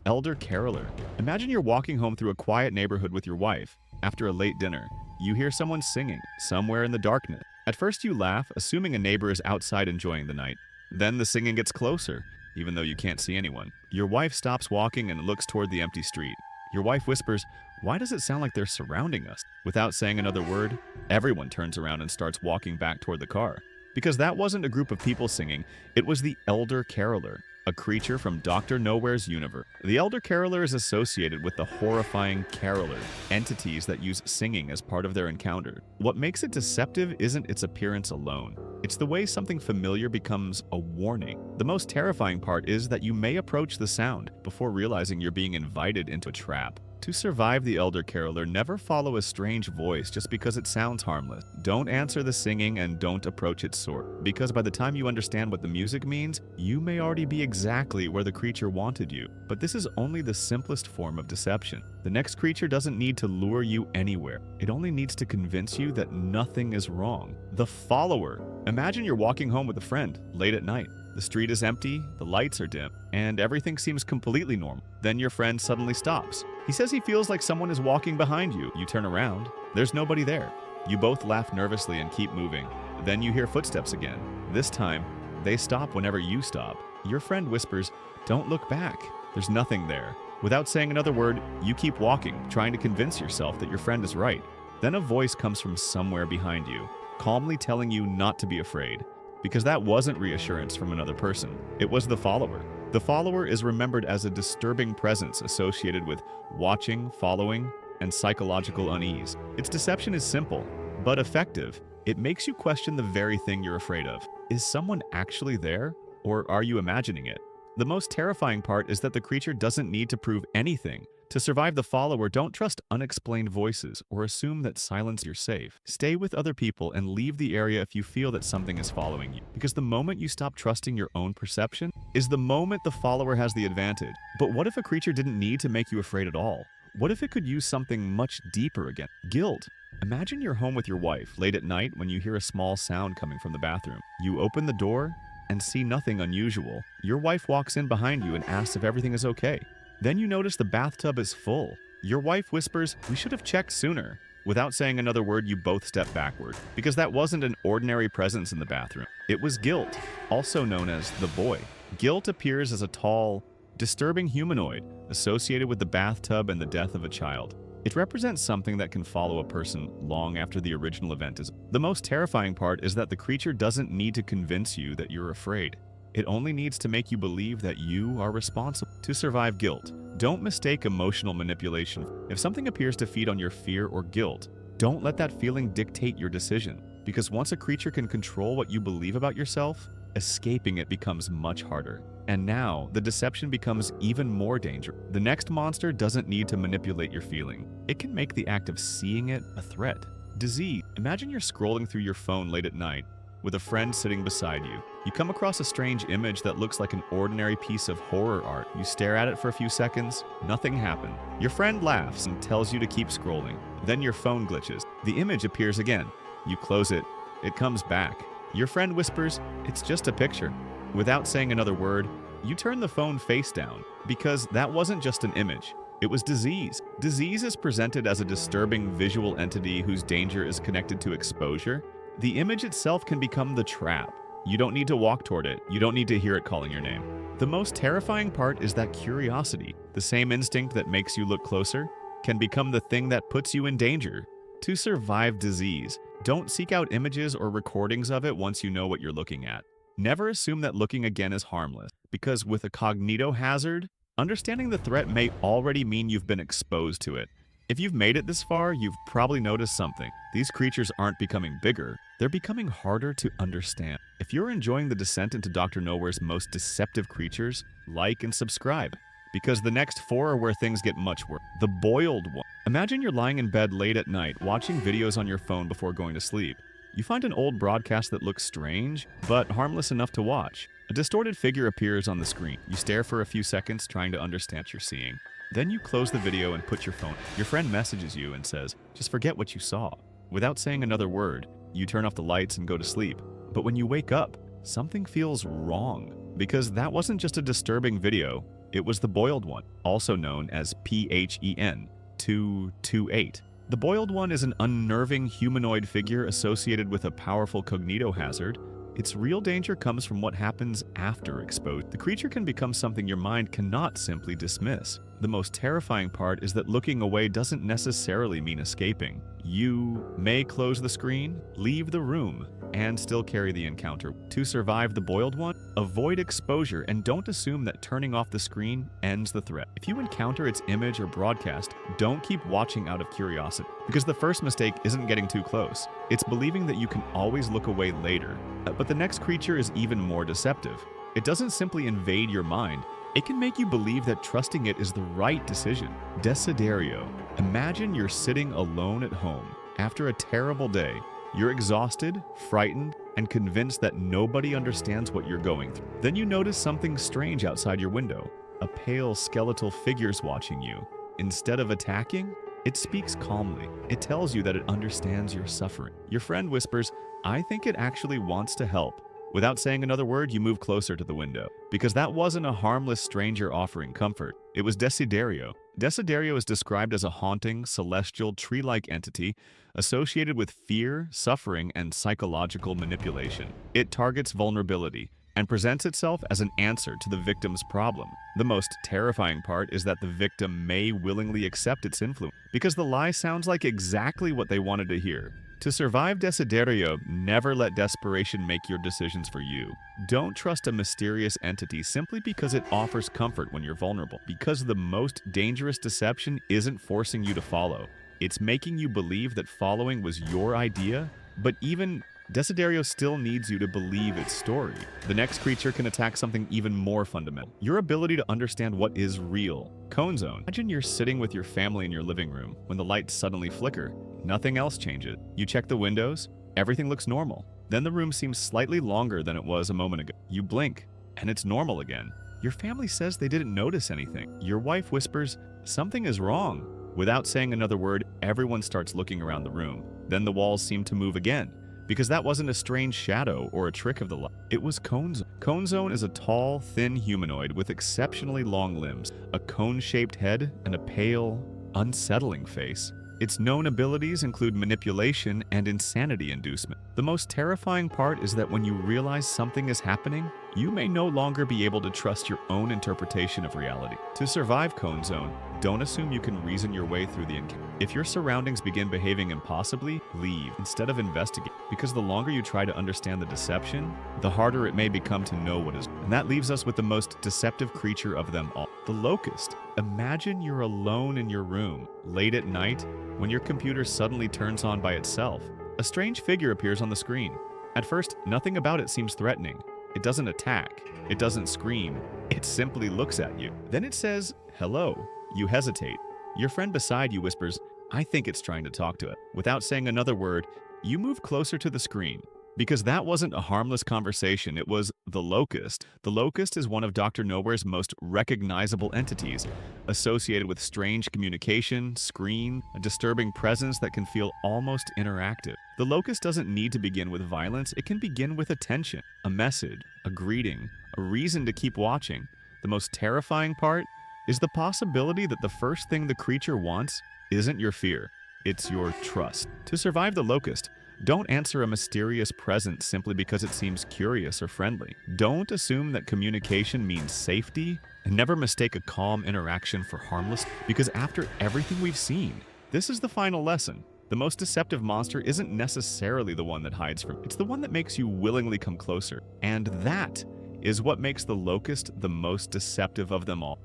elder caroler. Imagine you're walking home through a quiet neighborhood with your wife. After a late dinner, you hear someone singing somewhere in the darkness. At first you laugh, assuming a neighbor is outside enjoying the night. Then the singing gets closer, even though you can't see anyone. Your wife stops walking and looks toward the empty street. Your wife whispers, "Why does it sound like they're surrounding us?" Without saying another word, everyone turns around and starts walking back toward the car. Because that wasn't a group of people singing, it was the elder caroler, a creature from Dr. Nowhere's universe. The elder caroler is associated with the horrifying caroler, entities that use singing as part of their encounter. What makes it deceptive isn't its appearance alone. It's the way something familiar becomes a warning. The most terrifying part is that you may approach the sound before realizing you're being invited into a trap. To survive the elder caroler, never follow a strange voice just because it sounds harmless. Don't answer the singing and don't approach its source, because by the time you understand what the music means, you may already be exactly where the creature wanted you. But this is only the simplest form of deception. The next creature doesn't need to lure you anywhere. It only needs to convince you that nothing is wrong. The follower. Imagine you're walking home with a friend late at night. The street is empty, the lights are dim, and everything seems completely normal. Then your friend suddenly stops. He says he feels like someone is walking behind you. You turn around. There's nobody there. You both laugh nervously and keep moving. Then you hear footsteps again. This time, they stop whenever you stop. Your friend whispers, "Don't look back. There's nothing there." Without saying another word, you keep walking, trying to convince yourself that your friend is right. Then a voice comes from somewhere behind you, calmly telling you not to be afraid. Because that wasn't reassurance from another person. It was the follower. The follower is remembered as a disturbing presence associated with watching, following, and psychological unease. Its deception is simple, but effective. It makes you question the very thing you're afraid of. Is someone actually there, or are you imagining it? The most terrifying part is that the creature doesn't need to prove anything. To survive the follower, don't trust unexplained voices or assume that silence you're safe. Stay with other people and leave the area if you feel that something is following you. Because the moment you stop trusting your own perception is the moment the follower has the advantage. But what if a creature didn't need to make you afraid at all? What if it could use something much deeper again? Guilt. Imagine you're home with your wife late at night when you hear a small sound coming from the bathroom. You open the door and see nothing unusual. Your wife walks in behind you and asks if everything is okay. Then you notice the bathtub is full. Your wife whispers, "We should have checked sooner." Without saying another word, you both step backward, because that wasn't an ordinary presence in the bathroom. It was guilt, also known as the boy. Guilt appears as a tall, disturbing humanoid associated with the bathtub and the death of a child. It represents something that can follow a person long after the original event is. The most terrifying part is that the creature doesn't need to convince you that you're afraid. It only needs to make you believe that you are responsible. To survive guilt, don't mistake emotional manipulation. If something appears to feed on your fear or guilt, don't let that feeling dictate your decision. Because once a creature can control what you believe about yourself, escaping it becomes much harder. And now, the deception becomes even more dangerous. The next monster doesn't need to manipulate your feeling. It can make the act of seeing it a threat. Deceive. Imagine you're scrolling through your phone late at night with a friend sitting beside you. You come across a strange image that looks like an ordinary piece of horror art. You stare at it for a few seconds. Nothing happened. Your friend laughs and tells you to keep scrolling. Then your phone glitches. The image appears again. You close it. It comes back. Your friend whispers, "It's just a picture." Without saying another word, you turn the phone face down, because that wasn't just an image. It was disease. Disease is presented as a disturbing visual entity whose danger is connected to exposure. The image itself can become the trap. You don't need to walk toward it. You don't need to hear it calling your name. The most terrifying part is that curiosity, the same instinct that makes you look closer, can become the thing that puts you in danger. To survive disease, don't seek out images or recordings of it once you know what you're looking at. Never assume that looking again is harmless, because with a cognito hazard, understanding the threat may already mean you've been exposed to it. If you've made it this far, you've probably noticed something. These creatures aren't becoming bigger, they're becoming harder to understand. If you're enjoying the descent into Dr. Nowhere's most deceptive creatures, like and subscribe, because the next 4 are where things get much worse. The boiled one. Imagine you're lying in bed late at night, watching videos on your phone before going to sleep. You find an old broadcast that looks strange, but harmless enough to watch. A distorted figure appears on the screen. You stare for a few seconds, trying to understand what you're seeing. Then you close the video and put your phone. Your friend messages you and says, "Just forget what you saw." Without saying another word, you turn off the lights and go to sleep. But when you wake up, something feels wrong. Because that wasn't just a disturbing video, It was the boiled one, also known as PHEN 228. The boiled one is an unnerving humanoid figure associated with a powerful cognitohazard. Its real danger comes from what happens after exposure. The creature can become something your mind cannot simply dismiss. The most terrifying part is that looking away doesn't necessarily mean escaping. You may close the screen, leave the room, and still carry the encounter. To survive the boiled one, avoid exposure and don't assume that turning off the screen ends the threat. If you encounter its image or broadcast, don't keep watching out of curiosity, because the first mistake isn't getting too close. It's believing that you can always look away later. But the next creature is even more deceptive. It doesn't simply invade your mind, it can make you believe that trusting it is the right decision. Desiderio. Imagine you're sitting alone at home after a terrible day. You're exhausted, frightened, and convinced that nobody understands what you're going through. Then you notice something strange outside your window. A pale skeletal figure's watching you. Instead of attacking, it speaks calmly. It tells you that it understands your suffering. Your friend whispers, "I think it actually wants to help." Without saying another word, you move closer to the window. Because that wasn't a harmless stranger offering comfort. It was Desiderio. Desiderio is described as a haunting, celestial, tree-like entity associated with fear, suffering, and psychological manipulation. It targets vulnerability and presents itself as an answer to the victim's problem. The most terrifying part is that the victim may willingly accept its influence, because the lie sounds like exactly what they wanted to hear. To survive Desiderio, never let desperation make your decisions for you. Don't trust a mysterious entity simply because it offers comfort when you're vulnerable, because the most dangerous deception isn't forcing you to follow. It's making you believe that following was your idea, but even Desiderio still needs you to believe its story. The next creature can attack something even more fundamental: your ability to understand what is real. Cone zone. Imagine you're sitting with your family in your living room when the lights suddenly flicker. Nothing else changes. You check the windows, everything looks normal. Then the room seems slightly longer than it was a moment ago. You blink, and it's normal again. Your family says they didn't notice anything. Your wife whispers, "Something is wrong." Without saying another word, everyone starts looking around the room. Then the walls seem to move again, because that wasn't a strange shadow or a trick of the light. It was Cone Zone. Cone Zone is a tall, thin humanoid with exceptionally long limbs, a cone-shaped head, and a pale, unsettling face. Its known abilities include manipulation and insanity inducement. The most terrifying part is that when you realize something is happening, you may no longer be able to trust your own interpretation of reality. To survive Cone Zone, don't assume you can reason your way through the encounter. If your surroundings begin behaving impossibly, leave instead of investigate, because the longer you try to understand the deception, the harder it may become to know what is. And that leaves us with the most deceptive creature of them all, the Locust. Imagine you're alone in your room, late at night, when your computer suddenly turns on by itself. A strange figure appears on the screen. At first, nothing about it seems threatening. It doesn't attack. It doesn't scream. It simply looks at you. Then it says, "Hello." You hesitate. Your friend beside you whispers, "I think it's trying to talk to it." Without saying another word, you move closer to the screen. Because that wasn't a harmless conversation, it was the Locust. The Locust is one of Dr. Nowhere's most recognizable entities, associated with strange communication, screen, a disturbing presence that can feel almost interactive. The Locust doesn't need to begin with violence, it can begin with attention, a message, a greeting, a reason to keep watching. The most terrifying part is the possibility that the first thing the creature wants isn't your fear, it's your trust. To survive the Locust, don't answer a mysterious presence simply because it seems curious or friendly. Don't assume that communication means safety, and never mistake a calm interaction for harmless, because after everything we've seen, this is the final lesson. The most deceptive monster isn't necessarily the one that hides from, it's the one that makes you willingly come closer. And that is what makes the Locust the most deceptive of them all.